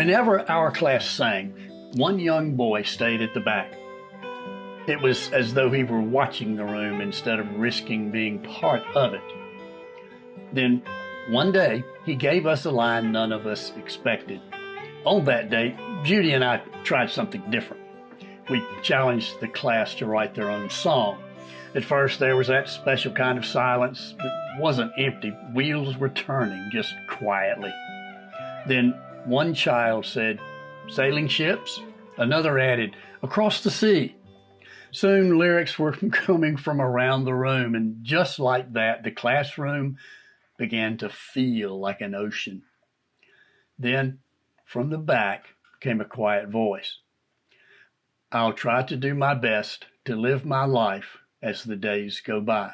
Whenever our class sang, one young boy stayed at the back. It was as though he were watching the room instead of risking being part of it. Then, one day, he gave us a line none of us expected. On that day, Judy and I tried something different. We challenged the class to write their own song. At first, there was that special kind of silence. It wasn't empty. Wheels were turning just quietly. Then one child said, "Sailing ships?" Another added, "Across the sea." Soon lyrics were coming from around the room, and just like that, the classroom began to feel like an ocean. Then, from the back, came a quiet voice. "I'll try to do my best to live my life as the days go by."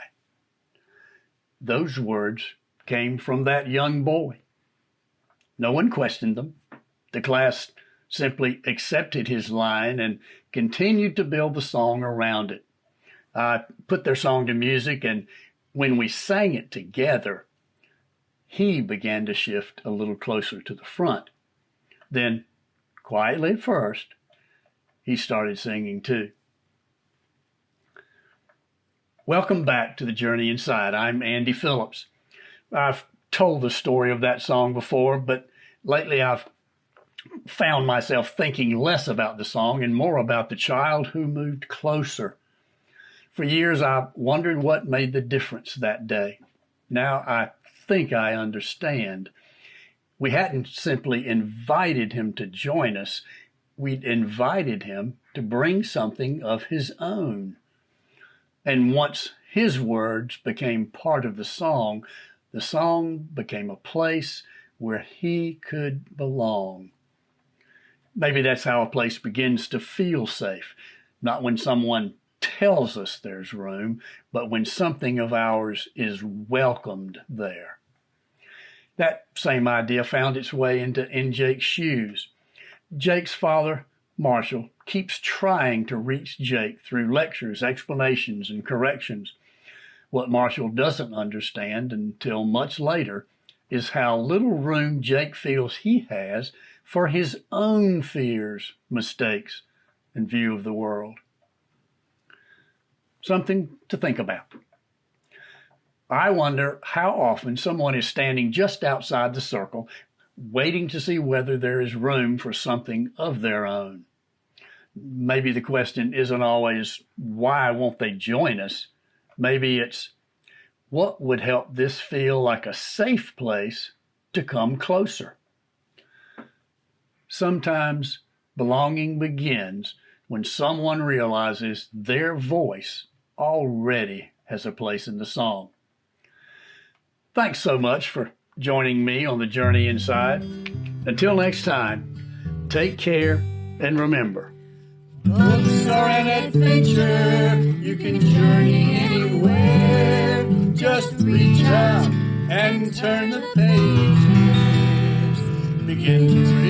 Those words came from that young boy. No one questioned them. The class simply accepted his line and continued to build the song around it. I put their song to music, and when we sang it together, he began to shift a little closer to the front. Then, quietly at first, he started singing too. Welcome back to The Journey Inside. I'm Andy Phillips. I've told the story of that song before, but lately I've found myself thinking less about the song and more about the child who moved closer. For years, I've wondered what made the difference that day. Now I think I understand. We hadn't simply invited him to join us. We'd invited him to bring something of his own. And once his words became part of the song became a place where he could belong. Maybe that's how a place begins to feel safe. Not when someone tells us there's room, but when something of ours is welcomed there. That same idea found its way in Jake's shoes. Jake's father, Marshall, keeps trying to reach Jake through lectures, explanations, and corrections. What Marshall doesn't understand until much later is how little room Jake feels he has for his own fears, mistakes, and view of the world. Something to think about. I wonder how often someone is standing just outside the circle, waiting to see whether there is room for something of their own. Maybe the question isn't always, why won't they join us? Maybe it's, what would help this feel like a safe place to come closer? Sometimes belonging begins when someone realizes their voice already has a place in the song. Thanks so much for joining me on The Journey Inside. Until next time, take care and remember, books are an adventure. You can journey anywhere. Just reach out and turn the pages. Begin to read.